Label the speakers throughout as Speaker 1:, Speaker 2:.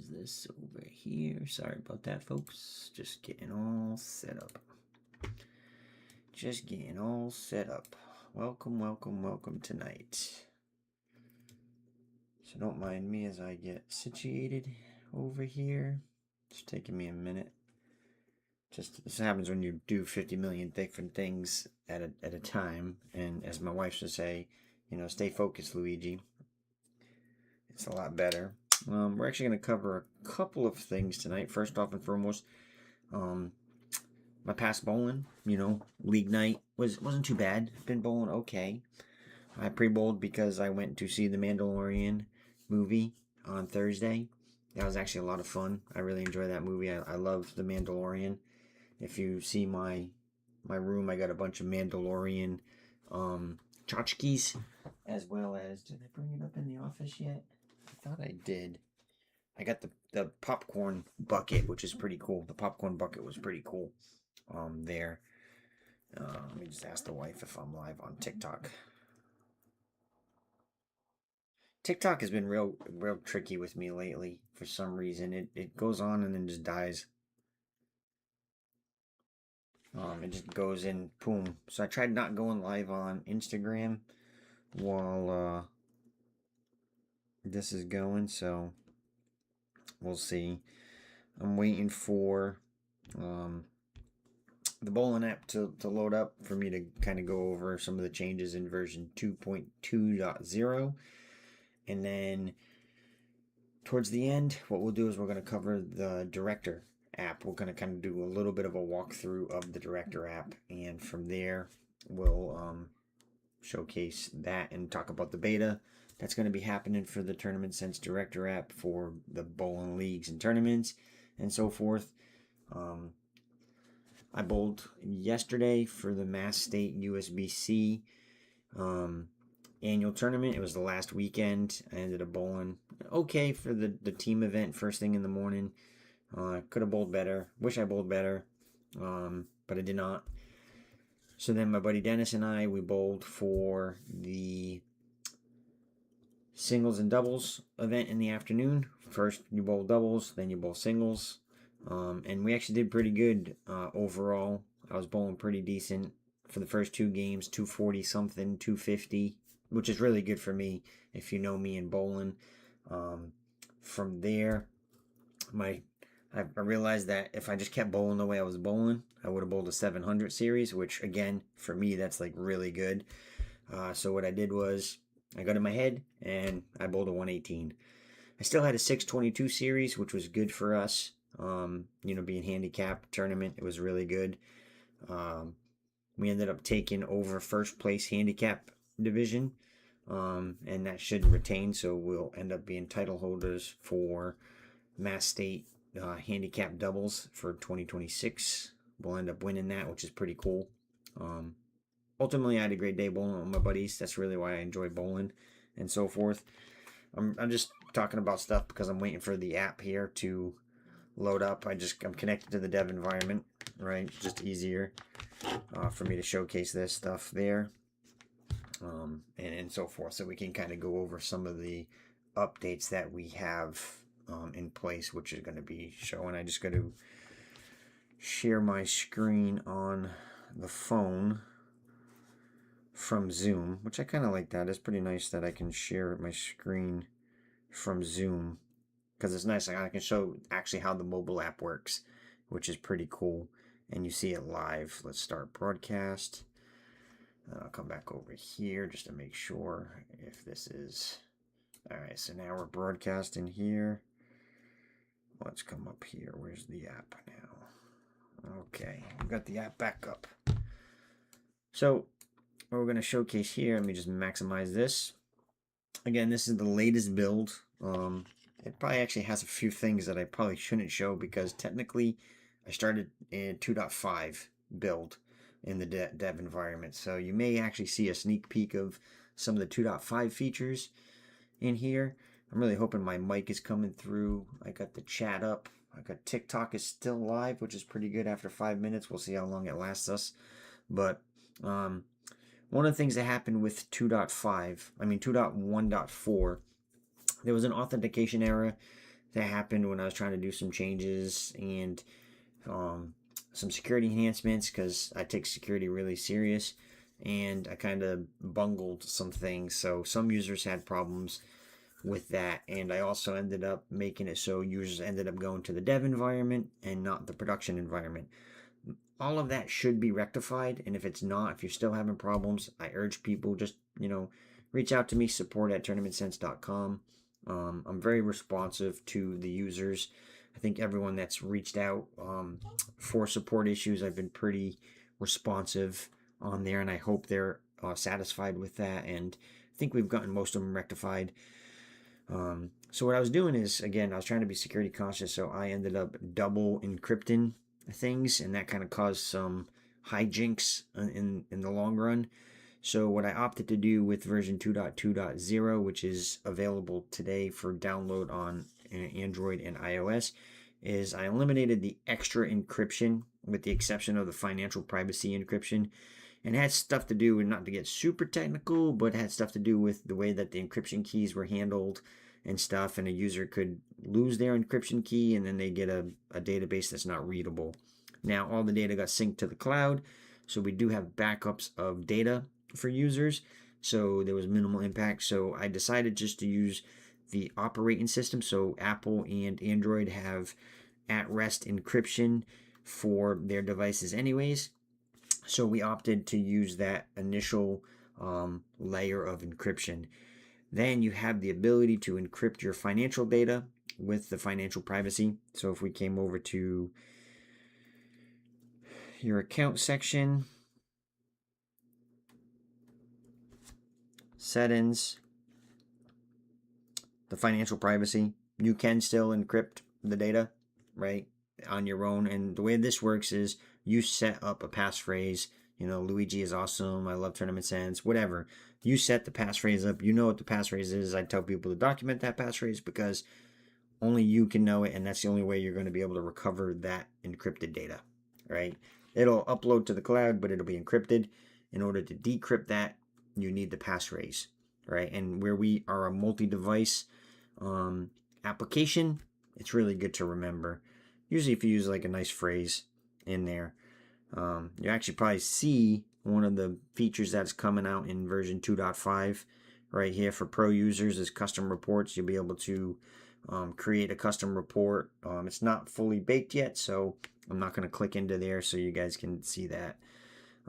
Speaker 1: is this over here? Sorry about that, folks. Just getting all set up. Just getting all set up. Welcome, welcome, welcome tonight. So don't mind me as I get situated over here. It's taking me a minute. Just this happens when you do 50 million different things at a time. And as my wife should say, you know, stay focused, Luigi. It's a lot better. We're actually going to cover a couple of things tonight. First off and foremost, my past bowling, you know, league night wasn't too bad. Been bowling okay. I pre-bowled because I went to see the Mandalorian movie on Thursday. That was actually a lot of fun. I really enjoyed that movie. I love the Mandalorian. If you see my room, I got a bunch of Mandalorian tchotchkes, as well as, did I bring it up in the office yet? I thought I did. I got the popcorn bucket, which is pretty cool. The popcorn bucket was pretty cool. There. Let me just ask the wife if I'm live on TikTok. TikTok has been real tricky with me lately for some reason. It goes on and then just dies. It just goes in, boom. So I tried not going live on Instagram while this is going, so we'll see. I'm waiting for the bowling app to load up for me to kind of go over some of the changes in version 2.2.0. And then towards the end, what we'll do is we're going to cover the Director app. We're going to kind of do a little bit of a walkthrough of the Director app, and from there we'll showcase that and talk about the beta that's going to be happening for the Tournament Sense Director app for the bowling leagues and tournaments and so forth. I bowled yesterday for the Mass State USBC annual tournament. It was the last weekend. I ended up bowling okay for the team event first thing in the morning. Could have bowled better. Wish I bowled better, but I did not. So then my buddy Dennis and I, we bowled for the singles and doubles event in the afternoon. First you bowl doubles, then you bowl singles. And we actually did pretty good overall. I was bowling pretty decent for the first two games, 240 something, 250, which is really good for me if you know me in bowling. From there, I realized that if I just kept bowling the way I was bowling, I would have bowled a 700 series, which again, for me, that's like really good. So what I did was I got in my head and I bowled a 118. I still had a 622 series, which was good for us. You know, being handicap tournament, it was really good. We ended up taking over first place handicap division, and that should retain, so we'll end up being title holders for Mass State handicap doubles for 2026. We'll end up winning that, which is pretty cool. Ultimately, I had a great day bowling with my buddies. That's really why I enjoy bowling and so forth. I'm just talking about stuff because I'm waiting for the app here to load up. I'm connected to the dev environment, right? It's just easier for me to showcase this stuff there, and so forth, so we can kind of go over some of the updates that we have in place, which is going to be showing. I just got to share my screen on the phone from Zoom, which I kind of like that. It's pretty nice that I can share my screen from Zoom, because it's nice. I can show actually how the mobile app works, which is pretty cool, and you see it live. Let's start broadcast. I'll come back over here just to make sure if this is all right. So now we're broadcasting here. Let's come up here. Where's the app now? Okay, we've got the app back up. So what we're going to showcase here, let me just maximize this. Again, this is the latest build. It probably actually has a few things that I probably shouldn't show, because technically I started in 2.5 build in the dev environment. So you may actually see a sneak peek of some of the 2.5 features in here. I'm really hoping my mic is coming through. I got the chat up. I got TikTok is still live, which is pretty good after 5 minutes. We'll see how long it lasts us. But one of the things that happened with 2.1.4, there was an authentication error that happened when I was trying to do some changes and some security enhancements, because I take security really serious, and I kind of bungled some things. So some users had problems with that, and I also ended up making it so users ended up going to the dev environment and not the production environment. All of that should be rectified, and if it's not, if you're still having problems, I urge people just, reach out to me, support@tournamentsense.com. I'm very responsive to the users. I think everyone that's reached out for support issues, I've been pretty responsive on there, and I hope they're satisfied with that, and I think we've gotten most of them rectified. So what I was doing is, again, I was trying to be security conscious, so I ended up double encrypting things, and that kind of caused some hijinks in the long run. So what I opted to do with version 2.2.0, which is available today for download on Android and iOS, is I eliminated the extra encryption with the exception of the financial privacy encryption. And it had stuff to do with, not to get super technical, but it had stuff to do with the way that the encryption keys were handled and stuff. And a user could lose their encryption key and then they get a database that's not readable. Now, all the data got synced to the cloud. So we do have backups of data for users. So there was minimal impact. So I decided just to use the operating system. So Apple and Android have at-rest encryption for their devices anyways. So we opted to use that initial layer of encryption. Then you have the ability to encrypt your financial data with the financial privacy. So if we came over to your account section, settings, the financial privacy, you can still encrypt the data, right, on your own. And the way this works is you set up a passphrase. Luigi is awesome, I love Tournament Sense, whatever. You set the passphrase up. You know what the passphrase is. I tell people to document that passphrase because only you can know it, and that's the only way you're going to be able to recover that encrypted data, right? It'll upload to the cloud, but it'll be encrypted. In order to decrypt that, you need the passphrase, right? And where we are a multi-device application, it's really good to remember. Usually if you use like a nice phrase in there, you actually probably see one of the features that's coming out in version 2.5 right here for pro users is custom reports. You'll be able to create a custom report. It's not fully baked yet, so I'm not going to click into there so you guys can see that.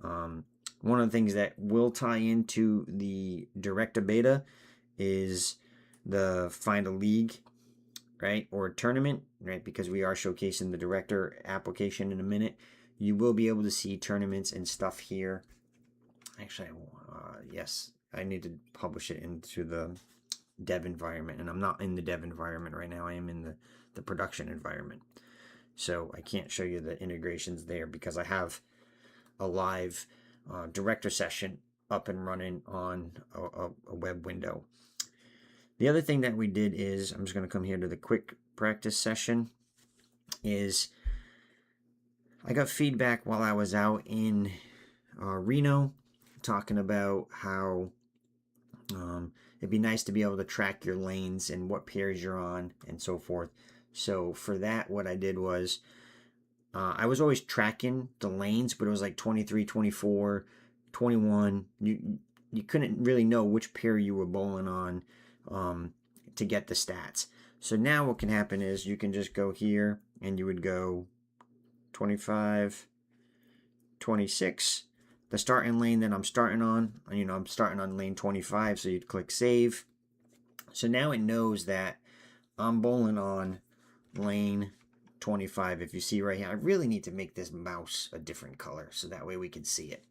Speaker 1: One of the things that will tie into the director beta is the find a league, right, or a tournament, right, because we are showcasing the director application in a minute. You will be able to see tournaments and stuff here. Actually, yes, I need to publish it into the dev environment, and I'm not in the dev environment right now. I am in the production environment. So I can't show you the integrations there because I have a live director session up and running on a web window. The other thing that we did is, I'm just going to come here to the quick practice session, is I got feedback while I was out in Reno talking about how it'd be nice to be able to track your lanes and what pairs you're on and so forth. So for that, what I did was I was always tracking the lanes, but it was like 23, 24, 21. You couldn't really know which pair you were bowling on to get the stats. So now what can happen is you can just go here and you would go 25, 26, the starting lane that I'm starting on. I'm starting on lane 25, so you'd click save. So now it knows that I'm bowling on lane 25. If you see right here, I really need to make this mouse a different color so that way we can see it.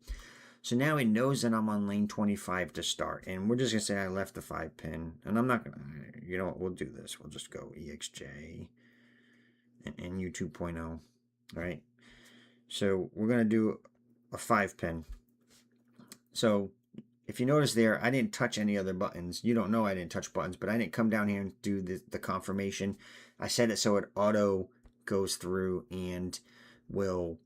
Speaker 1: So now it knows that I'm on lane 25 to start, and we're just gonna say I left the 5-pin, and I'm not gonna, you know what, we'll do this. We'll just go EXJ and U 2.0, right? So we're gonna do a 5-pin. So if you notice there, I didn't touch any other buttons. You don't know I didn't touch buttons, but I didn't come down here and do the confirmation. I set it so it auto goes through and will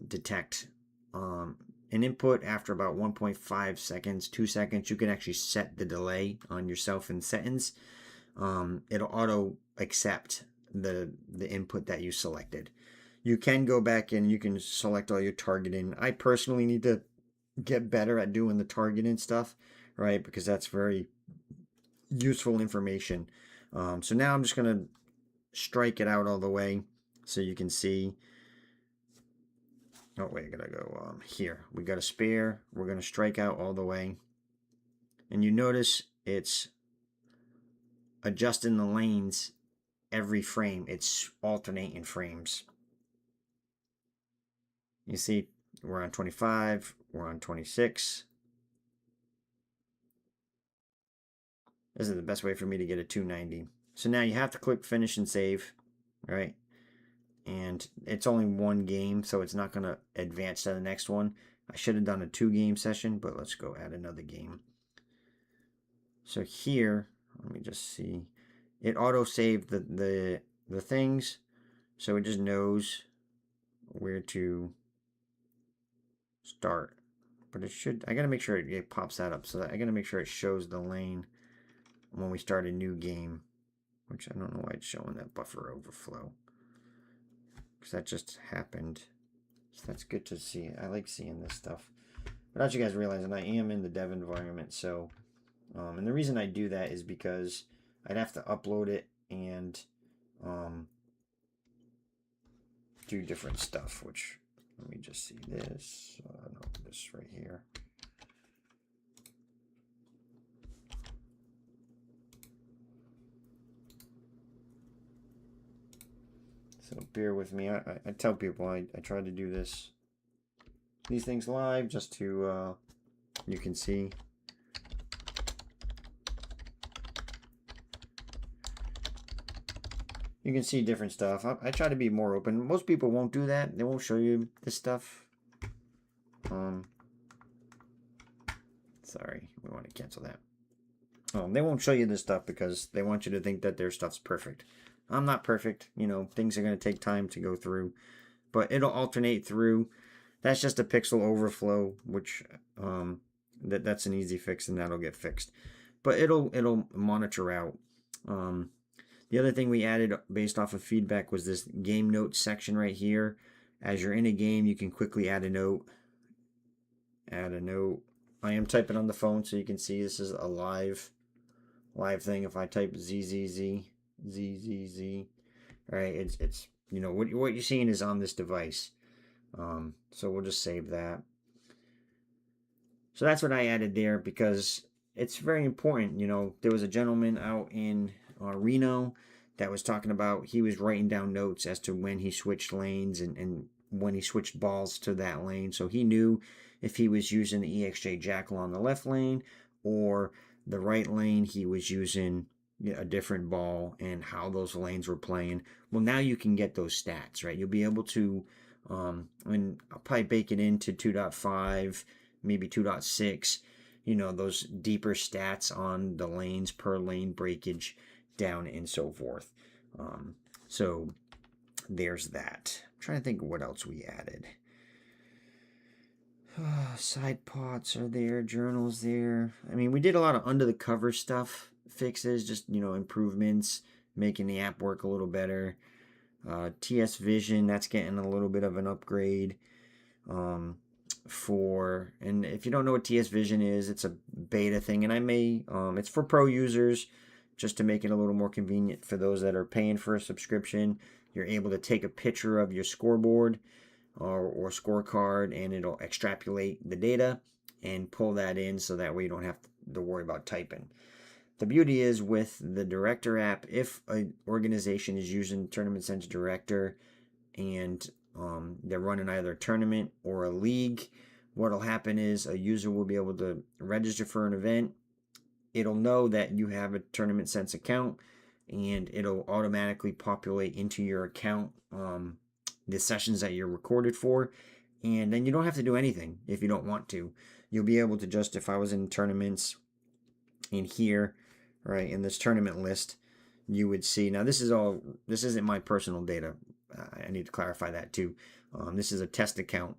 Speaker 1: detect an input after about 1.5 seconds, 2 seconds. You can actually set the delay on yourself in settings. It'll auto accept the input that you selected. You can go back and you can select all your targeting. I personally need to get better at doing the targeting stuff, right? Because that's very useful information. So now I'm just going to strike it out all the way so you can see. Oh, wait, I gotta go here. We got a spare. We're going to strike out all the way. And you notice it's adjusting the lanes every frame. It's alternating frames. You see, we're on 25, we're on 26. This is the best way for me to get a 290. So now you have to click finish and save, right? And it's only one game, so it's not going to advance to the next one. I should have done a 2-game session, but let's go add another game. So here, let me just see. It auto-saved the things, so it just knows where to start. But it should, I got to make sure it pops that up. So I got to make sure it shows the lane when we start a new game, which I don't know why it's showing that buffer overflow, because that just happened. So that's good to see. I like seeing this stuff. But as you guys realize, and I am in the dev environment, so and the reason I do that is because I'd have to upload it and do different stuff, which, let me just see this. No, this right here. So bear with me. I tell people I try to do these things live just to you can see. You can see different stuff. I try to be more open. Most people won't do that. They won't show you this stuff. Sorry, we want to cancel that. They won't show you this stuff because they want you to think that their stuff's perfect. I'm not perfect. You know, things are going to take time to go through. But it'll alternate through. That's just a pixel overflow, which that's an easy fix, and that'll get fixed. But it'll monitor out. The other thing we added based off of feedback was this game notes section right here. As you're in a game, you can quickly add a note. Add a note. I am typing on the phone, so you can see this is a live thing. If I type ZZZ, right? It's you know what you're seeing is on this device. So we'll just save that. So that's what I added there because it's very important. You know, there was a gentleman out in Reno that was talking about, he was writing down notes as to when he switched lanes and when he switched balls to that lane. So he knew if he was using the EXJ Jackal on the left lane or the right lane, he was using a different ball and how those lanes were playing. Well, now you can get those stats, right? You'll be able to, and I'll probably bake it into 2.5, maybe 2.6, you know, those deeper stats on the lanes per lane breakage down and so forth. So there's that. I'm trying to think of what else we added. Side pots are there, journals there. I mean, we did a lot of under the cover stuff, fixes, just, you know, improvements, making the app work a little better. TS Vision, that's getting a little bit of an upgrade. And if you don't know what TS Vision is, it's a beta thing, and it's for pro users, just to make it a little more convenient for those that are paying for a subscription. You're able to take a picture of your scoreboard or scorecard, and it'll extrapolate the data and pull that in, so that way you don't have to worry about typing. The beauty is with the Director app, if an organization is using Tournament Sense Director and they're running either a tournament or a league, what'll happen is a user will be able to register for an event. It'll know that you have a Tournament Sense account, and it'll automatically populate into your account the sessions that you're recorded for, and then you don't have to do anything if you don't want to. You'll be able to just, if I was in tournaments in here, right, in this tournament list, you would see, now this isn't my personal data. I need to clarify that too. This is a test account.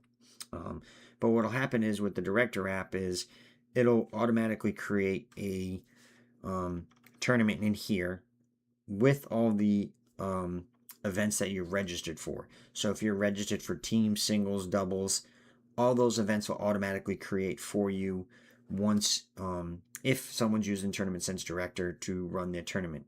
Speaker 1: But what'll happen is with the Director app is it'll automatically create a tournament in here with all the events that you're registered for. So if you're registered for teams, singles, doubles, all those events will automatically create for you once if someone's using Tournament Sense Director to run their tournament.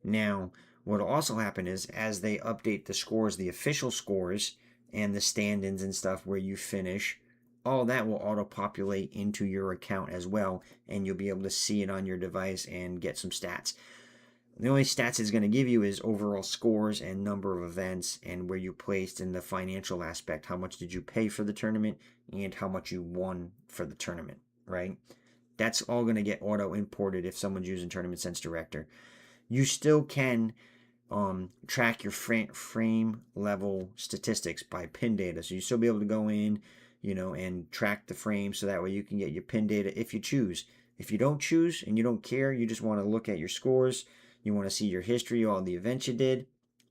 Speaker 1: Now, what will also happen is as they update the scores, the official scores and the stand-ins and stuff where you finish, all that will auto-populate into your account as well, and you'll be able to see it on your device and get some stats. The only stats it's going to give you is overall scores and number of events and where you placed in the financial aspect. How much did you pay for the tournament and how much you won for the tournament, right? That's all going to get auto imported if someone's using Tournament Sense Director. You still can track your frame level statistics by pin data. So you still be able to go in, and track the frame so that way you can get your pin data if you choose. If you don't choose and you don't care, you just want to look at your scores, you want to see your history, all the events you did,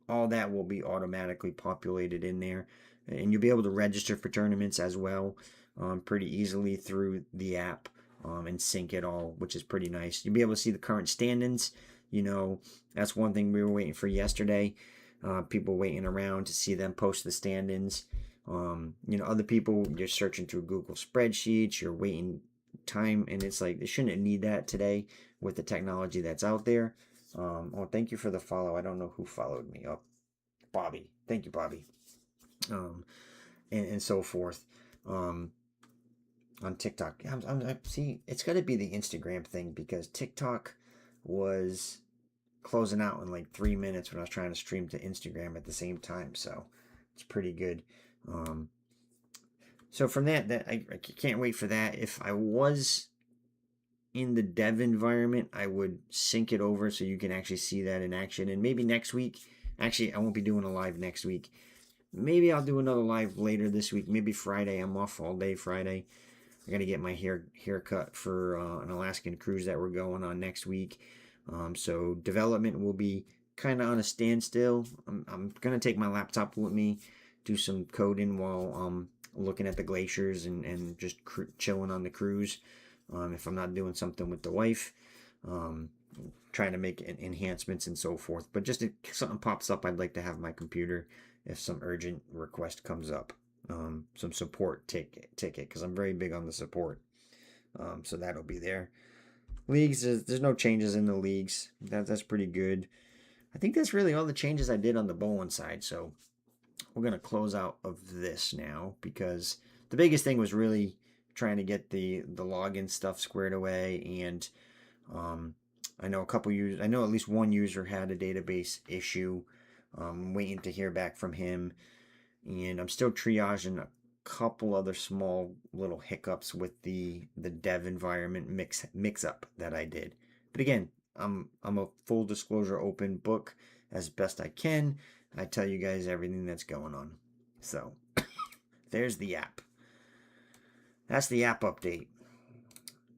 Speaker 1: all that will be automatically populated in there. And you'll be able to register for tournaments as well pretty easily through the app and sync it all, which is pretty nice. You'll be able to see the current stand-ins. That's one thing we were waiting for yesterday. People waiting around to see them post the stand-ins. Other people, you're searching through Google spreadsheets, you're waiting time, and it's like they shouldn't need that today with the technology that's out there. Thank you for the follow. I don't know who followed me. Oh, Bobby. Thank you, Bobby. And so forth. On TikTok. See, it's got to be the Instagram thing because TikTok was closing out in like 3 minutes when I was trying to stream to Instagram at the same time. So it's pretty good. So from that I can't wait for that. If I was in the dev environment, I would sync it over so you can actually see that in action. And maybe next week, actually, I won't be doing a live next week. Maybe I'll do another live later this week. Maybe Friday. I'm off all day Friday. I got to get my haircut for an Alaskan cruise that we're going on next week. So development will be kind of on a standstill. I'm going to take my laptop with me, do some coding while I'm looking at the glaciers and just chilling on the cruise. If I'm not doing something with the wife, trying to make enhancements and so forth. But just if something pops up, I'd like to have my computer if some urgent request comes up. Some support ticket because I'm very big on the support. So that'll be there. Leagues, there's no changes in the leagues. That's pretty good. I think that's really all the changes I did on the bowling side. So we're going to close out of this now because the biggest thing was really trying to get the login stuff squared away. And I know I know at least one user had a database issue. I'm waiting to hear back from him. And I'm still triaging a couple other small little hiccups with the dev environment mix up that I did. But again, I'm a full disclosure open book as best I can. I tell you guys everything that's going on. So there's the app. That's the app update.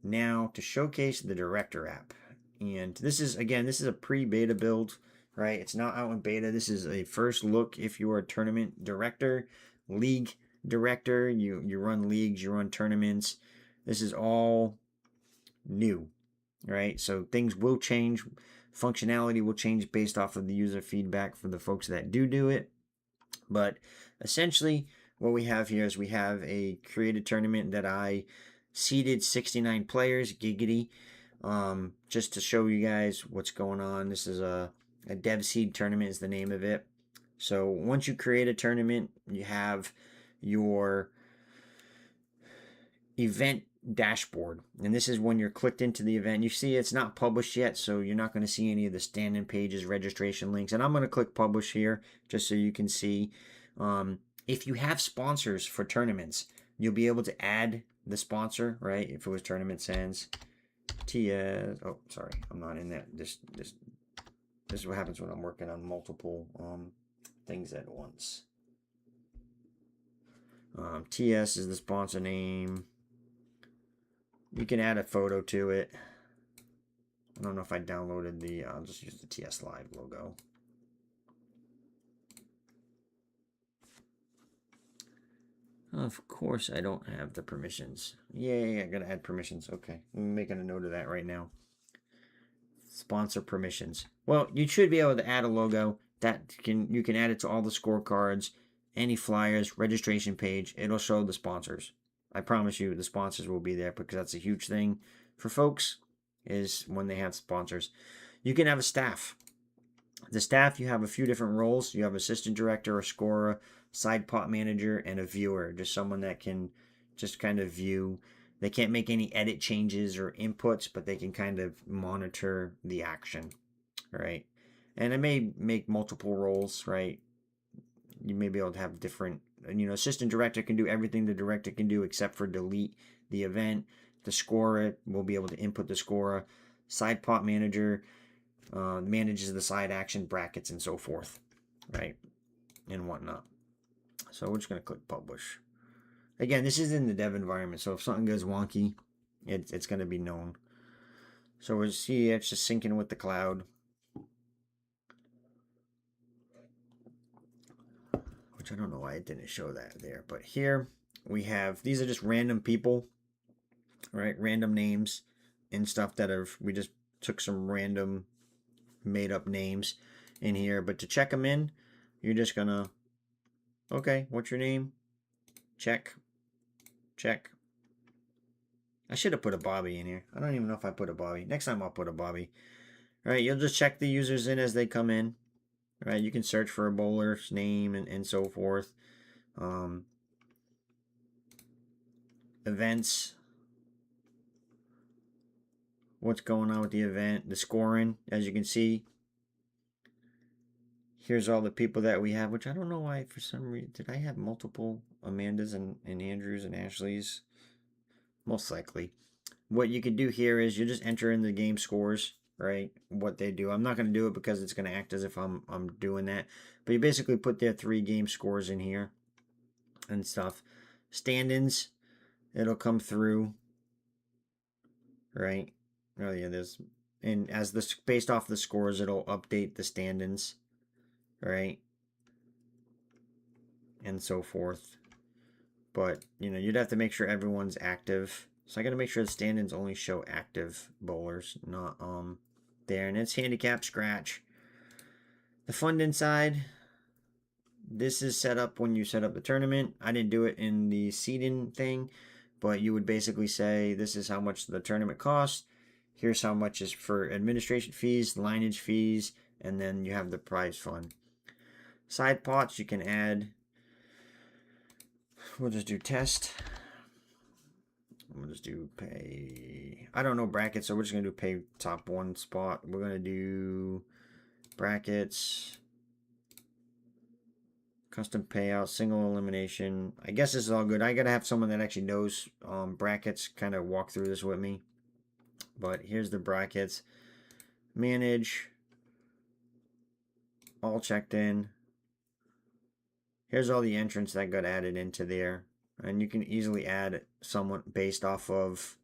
Speaker 1: Now to showcase the Director app. And this is a pre-beta build. Right, it's not out in beta. This is a first look if you are a tournament director, league director. You run leagues, you run tournaments. This is all new, right? So things will change. Functionality will change based off of the user feedback for the folks that do it. But essentially, what we have here is we have a created tournament that I seeded 69 players, giggity, just to show you guys what's going on. This is a dev seed tournament is the name of it. So once you create a tournament, you have your event dashboard. And this is when you're clicked into the event. You see it's not published yet, so you're not going to see any of the stand-in pages, registration links. And I'm going to click publish here just so you can see. If you have sponsors for tournaments, you'll be able to add the sponsor, right? If it was Tournament Sense, TS. Oh, sorry, I'm not in that. This is what happens when I'm working on multiple things at once. TS is the sponsor name. You can add a photo to it. I don't know if I downloaded the, I'll just use the TS Live logo. Of course, I don't have the permissions. Yay, I gotta add permissions. Okay, I'm making a note of that right now. Sponsor permissions. Well, you should be able to add a logo. you can add it to all the scorecards, any flyers, registration page. It'll show the sponsors. I promise you the sponsors will be there, because that's a huge thing for folks, is when they have sponsors. You can have a staff. The staff, you have a few different roles. You have assistant director, a scorer, side pot manager, and a viewer. Just someone that can just kind of view. They can't make any edit changes or inputs, but they can kind of monitor the action, right? And it may make multiple roles, right? You may be able to have different, assistant director can do everything the director can do except for delete the event. The scorer will be able to input the scorer. Side pot manager manages the side action, brackets, and so forth, right? And whatnot. So we're just going to click publish. Again, this is in the dev environment, so if something goes wonky, it's going to be known. So we'll see it's just syncing with the cloud. Which I don't know why it didn't show that there. But here we have, these are just random people, right? Random names and stuff we just took some random made up names in here. But to check them in, you're just going to, okay, what's your name? Check. Check. I should have put a Bobby in here. I don't even know if I put a Bobby. Next time I'll put a Bobby. All right, you'll just check the users in as they come in. All right, you can search for a bowler's name and so forth. Events. What's going on with the event. The scoring, as you can see. Here's all the people that we have, which I don't know why, for some reason, did I have multiple Amandas and Andrews and Ashleys? Most likely. What you can do here is you just enter in the game scores, right? What they do. I'm not going to do it because it's going to act as if I'm doing that. But you basically put their 3 game scores in here and stuff. Stand-ins, it'll come through, right? Oh yeah, there's, and as this based off the scores, it'll update the stand-ins, right? And so forth. But you'd have to make sure everyone's active. So I got to make sure the stand-ins only show active bowlers, not there. And it's handicap scratch. The fund inside, this is set up when you set up the tournament. I didn't do it in the seeding thing, but you would basically say this is how much the tournament costs. Here's how much is for administration fees, lineage fees, and then you have the prize fund. Side pots you can add. We'll just do test. We'll just do pay. I don't know brackets, so we're just going to do pay top 1 spot. We're going to do brackets. Custom payout, single elimination. I guess this is all good. I got to have someone that actually knows brackets kind of walk through this with me. But here's the brackets. Manage. All checked in. Here's all the entrants that got added into there. And you can easily add someone based off of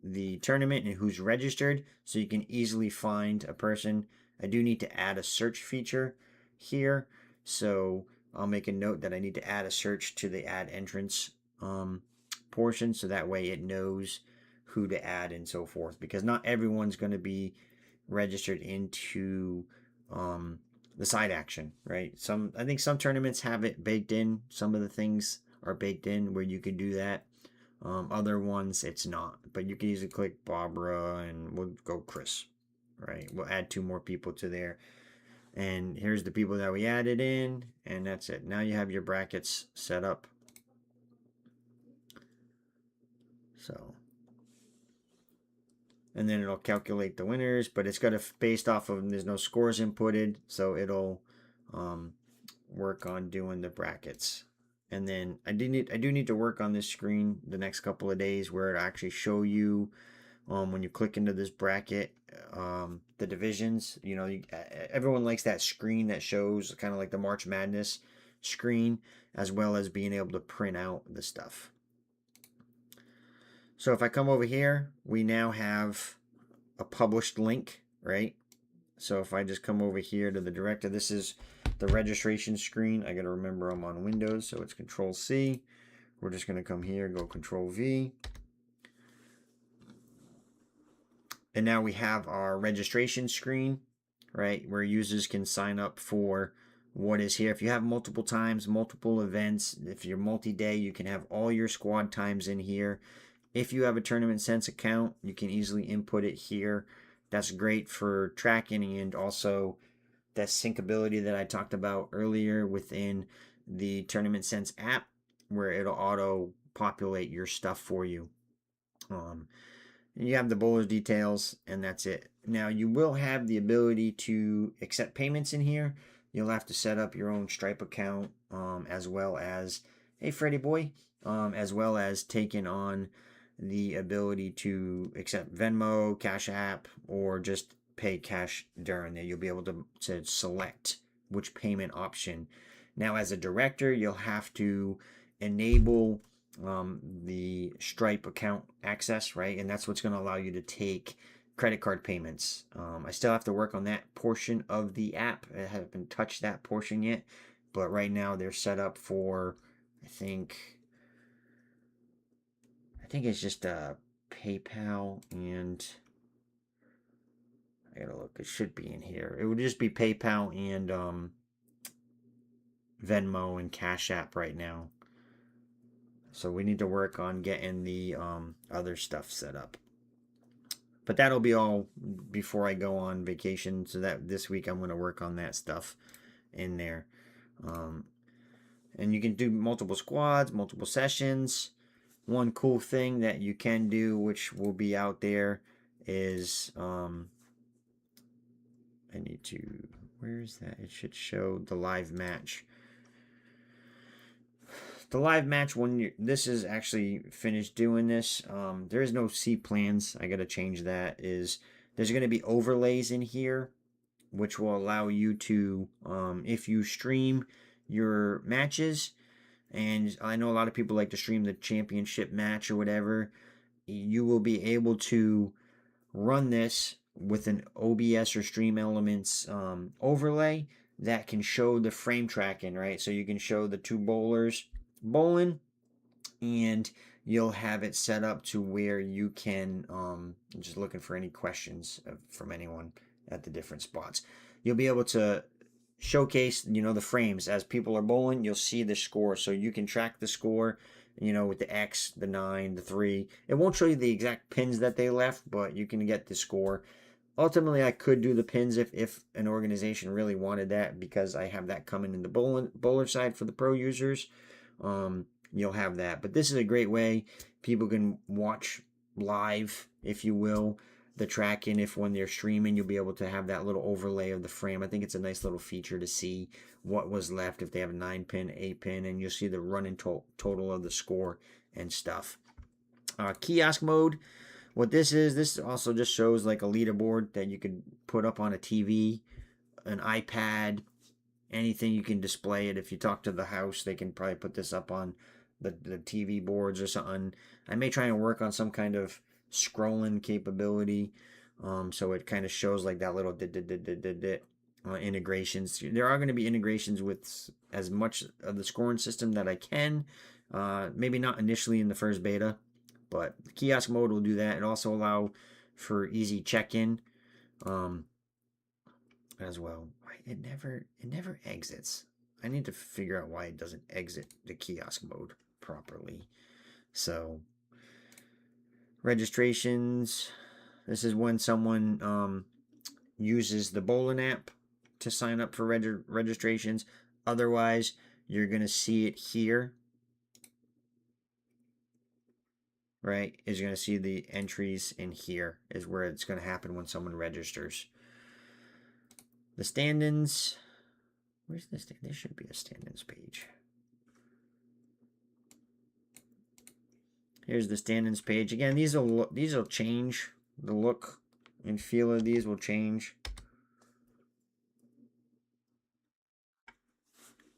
Speaker 1: the tournament and who's registered. So you can easily find a person. I do need to add a search feature here. So I'll make a note that I need to add a search to the add entrance portion. So that way it knows who to add and so forth. Because not everyone's going to be registered into the side action, right? I think some tournaments have it baked in. Some of the things are baked in where you can do that. Other ones it's not, but you can easily click Barbara and we'll go Chris, right? We'll add 2 more people to there, and here's the people that we added in, and that's it. Now you have your brackets set up. So, and then it'll calculate the winners, but it's got to based off of, there's no scores inputted, so it'll work on doing the brackets. And then I do need to work on this screen the next couple of days where it actually show you when you click into this bracket the divisions. Everyone likes that screen that shows kind of like the March Madness screen, as well as being able to print out the stuff. So if I come over here, we now have a published link, right? So if I just come over here to the director, this is the registration screen. I got to remember I'm on Windows, so it's Control C. We're just going to come here, go Control V. And now we have our registration screen, right, where users can sign up for what is here. If you have multiple times, multiple events, if you're multi-day, you can have all your squad times in here. If you have a Tournament Sense account, you can easily input it here. That's great for tracking, and also that syncability that I talked about earlier within the Tournament Sense app, where it'll auto populate your stuff for you. You have the bowler's details, and that's it. Now, you will have the ability to accept payments in here. You'll have to set up your own Stripe account, as well as, hey, Freddy boy, as well as taking on the ability to accept Venmo, Cash App, or just pay cash during there. You'll be able to select which payment option. Now, as a director, you'll have to enable the Stripe account access, right? And that's what's going to allow you to take credit card payments. I still have to work on that portion of the app. I haven't touched that portion yet, but right now they're set up for, I think it's just PayPal, and I gotta look. It should be in here. It would just be PayPal and Venmo and Cash App right now. So we need to work on getting the other stuff set up. But that'll be all before I go on vacation. So that this week I'm going to work on that stuff in there. And you can do multiple squads, multiple sessions. One cool thing that you can do, which will be out there, is I need to, where is that? It should show the live match. The live match, when this is actually finished doing this, there is no C plans. I got to change that. There's going to be overlays in here, which will allow you to, if you stream your matches, and I know a lot of people like to stream the championship match or whatever, you will be able to run this with an OBS or Stream Elements overlay that can show the frame tracking, right? So you can show the two bowlers bowling, and you'll have it set up to where you can, just looking for any questions from anyone at the different spots. You'll be able to showcase, the frames as people are bowling. You'll see the score, so you can track the score, with the X, the 9, the 3. It won't show you the exact pins that they left, but you can get the score. Ultimately, I could do the pins if an organization really wanted that, because I have that coming in the bowler side for the pro users. You'll have that. But this is a great way people can watch live, if you will, the tracking. If when they're streaming, you'll be able to have that little overlay of the frame. I think it's a nice little feature to see what was left if they have a 9-pin, 8-pin, and you'll see the running total of the score and stuff. Kiosk mode. What this also just shows like a leaderboard that you could put up on a TV, an iPad, anything. You can display it. If you talk to the house, they can probably put this up on the TV boards or something. I may try and work on some kind of scrolling capability, so it kind of shows like that little integrations. There are going to be integrations with as much of the scoring system that I can. Maybe not initially in the first beta, but the kiosk mode will do that. It also allow for easy check-in as well. It never exits. I need to figure out why it doesn't exit the kiosk mode properly. So registrations. This is when someone uses the bowling app to sign up for registrations. Otherwise, you're going to see it here. Right? Is going to see the entries in here is where it's going to happen when someone registers. The stand-ins. Where's this? There should be a stand-ins page. Here's the stand-ins page. Again, these will change. The look and feel of these will change.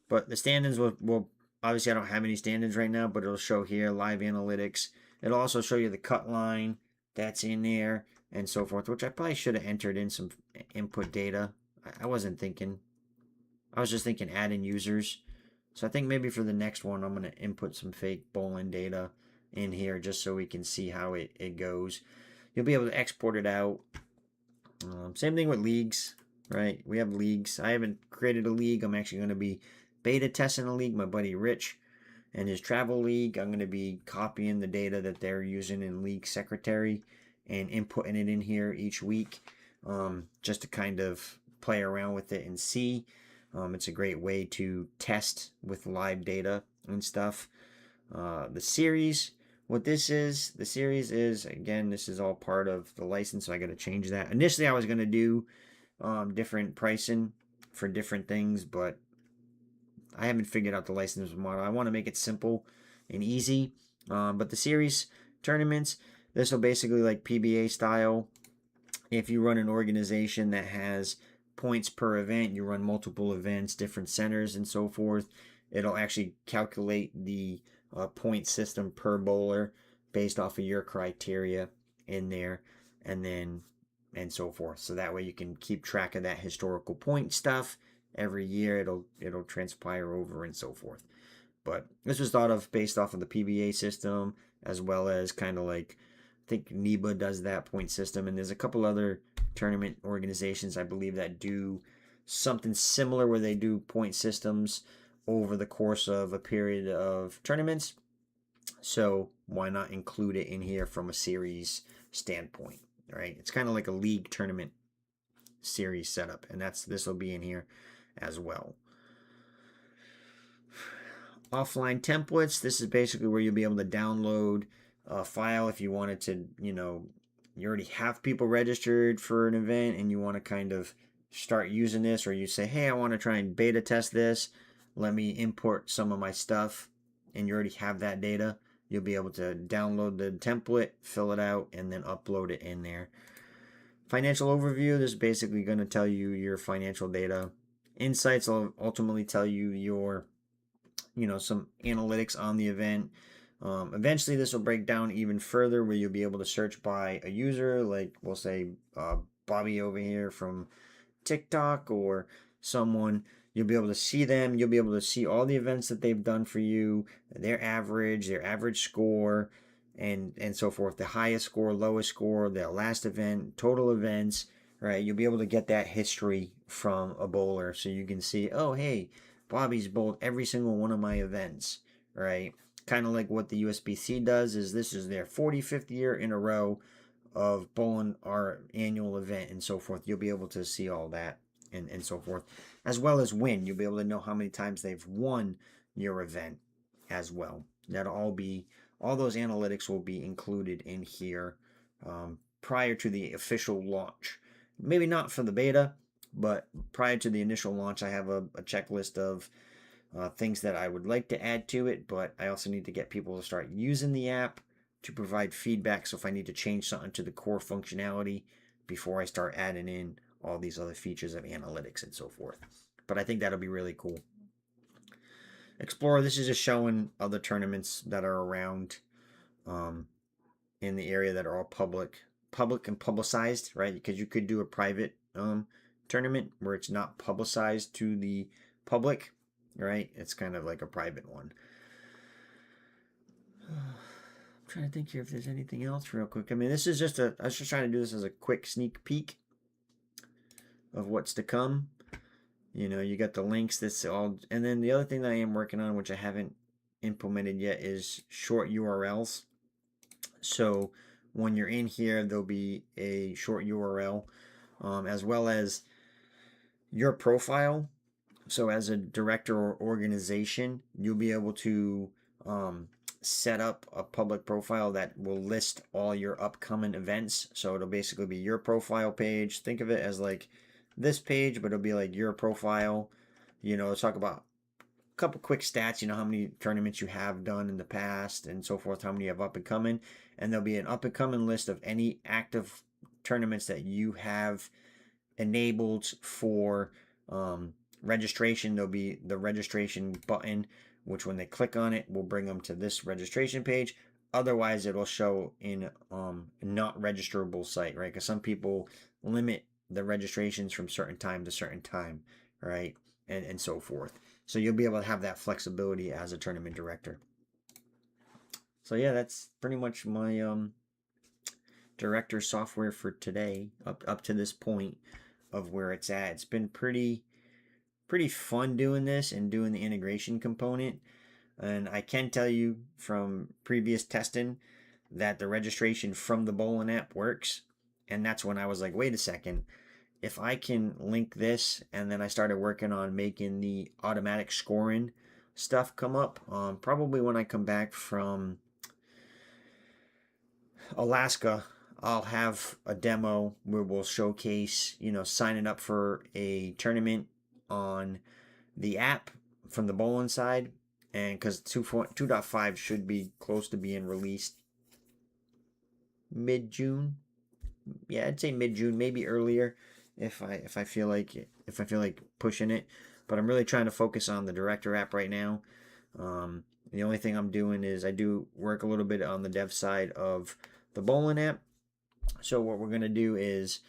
Speaker 1: But the stand-ins will obviously, I don't have any stand-ins right now, but it'll show here live analytics. It'll also show you the cut line that's in there and so forth, which I probably should have entered in some input data. I wasn't thinking. I was just thinking add in users. So I think maybe for the next one, I'm going to input some fake bowling data in here just so we can see how it goes. You'll be able to export it out. Same thing with leagues. right? We have leagues. I haven't created a league. I'm actually going to be beta testing a league. My buddy Rich and his travel league, I'm going to be copying the data that they're using in League Secretary and inputting it in here each week, just to kind of play around with it and see. It's a great way to test with live data and stuff. The series, what this is, the series is, again, this is all part of the license, so I got to change that. Initially, I was going to do different pricing for different things, but I haven't figured out the license model. I want to make it simple and easy. But the series tournaments, this will basically like PBA style. If you run an organization that has points per event, you run multiple events, different centers, and so forth, it'll actually calculate the point system per bowler based off of your criteria in there, and so forth. So that way you can keep track of that historical point stuff. Every year it'll transpire over and so forth. But this was thought of based off of the PBA system, as well as kind of like, I think NEBA does that point system, and there's a couple other tournament organizations I believe that do something similar where they do point systems over the course of a period of tournaments. So why not include it in here from a series standpoint, right? It's kind of like a league tournament series setup, and this will be in here as well. Offline templates, this is basically where you'll be able to download a file if you wanted to, you already have people registered for an event and you want to kind of start using this, or you say, hey, I want to try and beta test this, let me import some of my stuff, and you already have that data. You'll be able to download the template, fill it out, and then upload it in there. Financial overview, this is basically going to tell you your financial data. Insights will ultimately tell you your, some analytics on the event. Eventually, this will break down even further where you'll be able to search by a user, like we'll say Bobby over here from TikTok or someone. You'll be able to see them. You'll be able to see all the events that they've done for you, their average score, and so forth. The highest score, lowest score, their last event, total events, right? You'll be able to get that history from a bowler, so you can see, oh, hey, Bobby's bowled every single one of my events, right? Kind of like what the USBC does is this is their 45th year in a row of bowling our annual event and so forth. You'll be able to see all that and so forth, as well as win. You'll be able to know how many times they've won your event as well. All those analytics will be included in here prior to the official launch. Maybe not for the beta, but prior to the initial launch, I have a checklist of things that I would like to add to it, but I also need to get people to start using the app to provide feedback. So if I need to change something to the core functionality before I start adding in all these other features of analytics and so forth. But I think that'll be really cool. Explorer, this is just showing other tournaments that are around in the area that are all public and publicized, right? Because you could do a private tournament where it's not publicized to the public, right? It's kind of like a private one. I'm trying to think here if there's anything else real quick. I mean, this is I was just trying to do this as a quick sneak peek of what's to come. You got the links, and then the other thing that I am working on, which I haven't implemented yet, is short URLs. So when you're in here, there'll be a short URL, as well as your profile. So as a director or organization, you'll be able to set up a public profile that will list all your upcoming events. So it'll basically be your profile page. Think of it as like this page, but it'll be like your profile. Talk about a couple quick stats, how many tournaments you have done in the past and so forth, how many you have up and coming. And there'll be an up and coming list of any active tournaments that you have enabled for registration. There'll be the registration button, which when they click on it will bring them to this registration page. Otherwise, it'll show in not registerable site, right? Because some people limit the registrations from certain time to certain time, right? And so forth. So you'll be able to have that flexibility as a tournament director. So yeah, that's pretty much my director software for today up to this point. of where it's at. It's been pretty fun doing this and doing the integration component. And I can tell you from previous testing that the registration from the bowling app works. And that's when I was like, wait a second, if I can link this, and then I started working on making the automatic scoring stuff come up. Probably when I come back from Alaska, I'll have a demo where we'll showcase, signing up for a tournament on the app from the bowling side. And because 2.5 should be close to being released mid-June. Yeah, I'd say mid-June, maybe earlier if I feel like pushing it. But I'm really trying to focus on the Director app right now. The only thing I'm doing is I do work a little bit on the dev side of the bowling app. So what we're gonna do is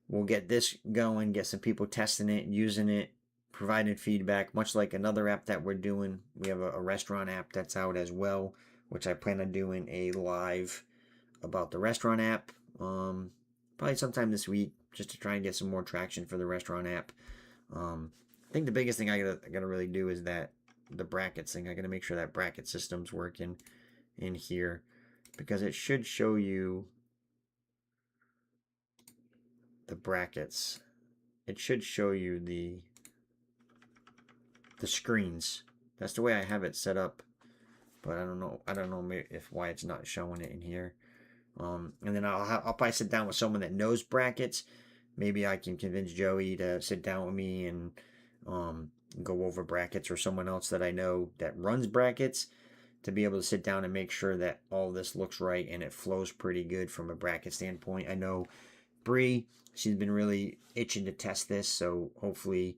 Speaker 1: we'll get this going, get some people testing it, using it, providing feedback, much like another app that we're doing. We have a restaurant app that's out as well, which I plan on doing a live about the restaurant app. Probably sometime this week, just to try and get some more traction for the restaurant app. I think the biggest thing I gotta really do is that the brackets thing. I gotta make sure that bracket system's working in here, because it should show you the brackets. It should show you the screens. That's the way I have it set up, but I don't know if why it's not showing it in here. And then I'll probably sit down with someone that knows brackets. Maybe I can convince Joey to sit down with me and go over brackets, or someone else that I know that runs brackets, to be able to sit down and make sure that all this looks right and it flows pretty good from a bracket standpoint. I know Bree, she's been really itching to test this, so hopefully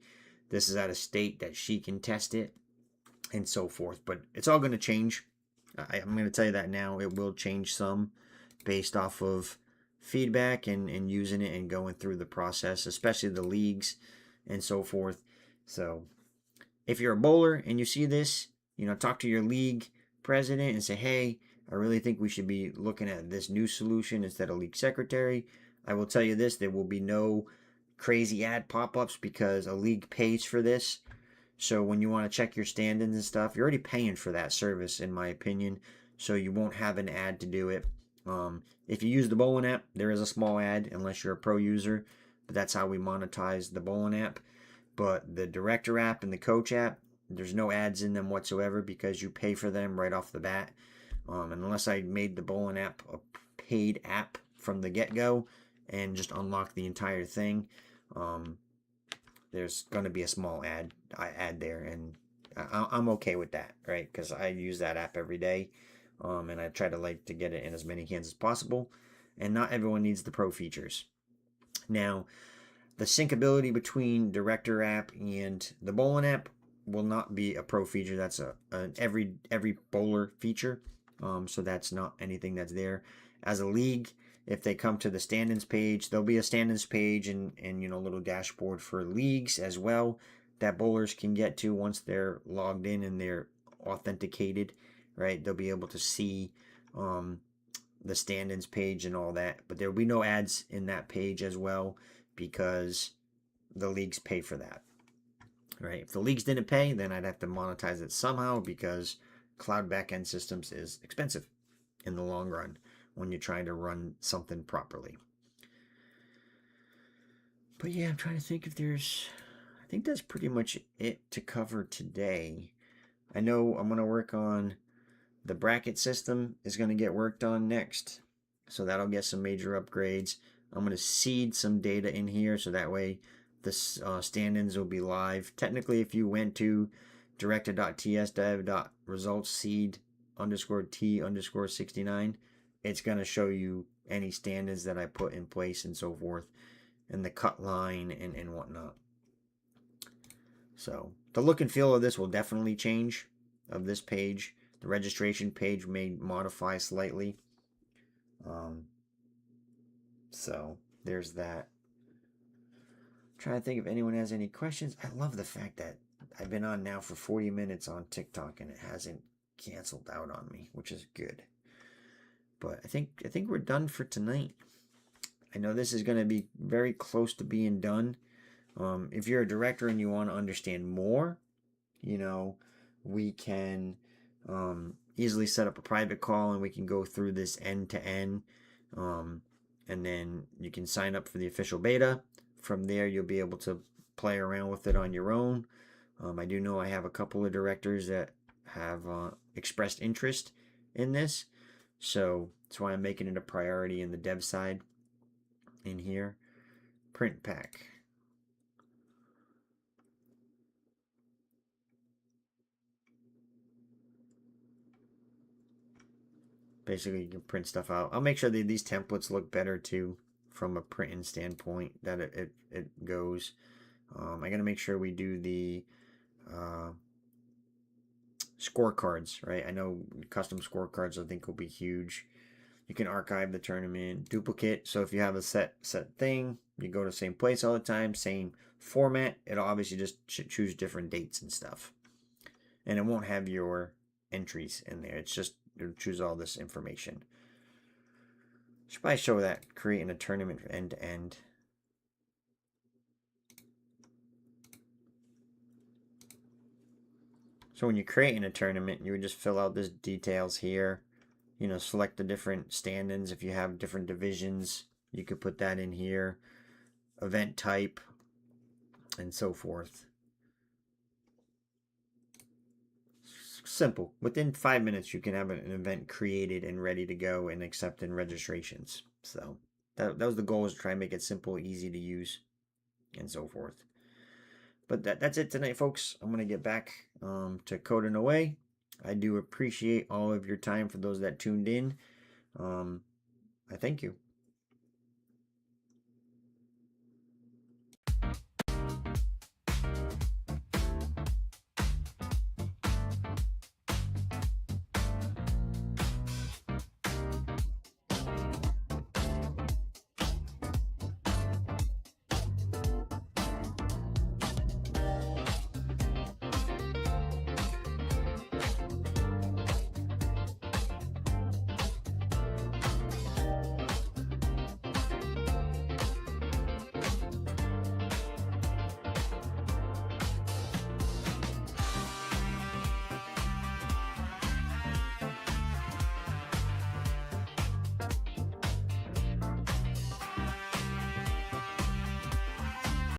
Speaker 1: this is at a state that she can test it and so forth. But it's all going to change. I'm going to tell you that now. It will change some based off of feedback and using it and going through the process, especially the leagues and so forth. So if you're a bowler and you see this, talk to your league president and say, hey, I really think we should be looking at this new solution instead of league secretary. I will tell you this, there will be no crazy ad pop-ups because a league pays for this. So when you want to check your standings and stuff, you're already paying for that service, in my opinion. So you won't have an ad to do it. If you use the bowling app, there is a small ad unless you're a pro user, but that's how we monetize the bowling app. But the Director app and the Coach app, there's no ads in them whatsoever because you pay for them right off the bat. And unless I made the bowling app a paid app from the get-go and just unlock the entire thing, there's going to be a small ad there, and I'm okay with that, right? Because I use that app every day, and I try to get it in as many hands as possible, and not everyone needs the pro features. Now, the syncability between Director app and the bowling app will not be a pro feature. That's an every bowler feature, so that's not anything that's there. As a league, if they come to the standings page, there'll be a standings page and a little dashboard for leagues as well that bowlers can get to once they're logged in and they're authenticated, right? They'll be able to see the standings page and all that, but there'll be no ads in that page as well because the leagues pay for that, right? If the leagues didn't pay, then I'd have to monetize it somehow because cloud backend systems is expensive in the long run when you're trying to run something properly. But yeah, I'm trying to think if I think that's pretty much it to cover today. I know I'm going to work on the bracket system is going to get worked on next. So that'll get some major upgrades. I'm going to seed some data in here so that way the stand-ins will be live. Technically, if you went to director.tsdev.results seed _t_69, it's going to show you any stand-ins that I put in place and so forth, and the cut line and whatnot. So the look and feel of this will definitely change, of this page. The registration page may modify slightly. So there's that. I'm trying to think if anyone has any questions. I love the fact that I've been on now for 40 minutes on TikTok and it hasn't canceled out on me, which is good. But I think we're done for tonight. I know this is going to be very close to being done. If you're a director and you want to understand more, you know, we can easily set up a private call and we can go through this end to end. And then you can sign up for the official beta. From there, you'll be able to play around with it on your own. I do know I have a couple of directors that have expressed interest in this. So that's why I'm making it a priority in the dev side in here. Print pack. Basically, you can print stuff out. I'll make sure that these templates look better too from a printing standpoint that it goes. I got to make sure we do the scorecards, right? I know custom scorecards I think will be huge. You can archive the tournament, duplicate. So if you have a set thing, you go to the same place all the time, same format. It'll obviously just choose different dates and stuff, and it won't have your entries in there. It's just it'll choose all this information. Should probably show that creating a tournament end to end. So when you're creating a tournament, you would just fill out this details here. You know, select the different stand-ins. If you have different divisions, you could put that in here. Event type, and so forth. Simple. Within 5 minutes, you can have an event created and ready to go and accepting registrations. So that was the goal, is to try and make it simple, easy to use, and so forth. But that's it tonight, folks. I'm going to get back to coding away. I do appreciate all of your time for those that tuned in. I thank you.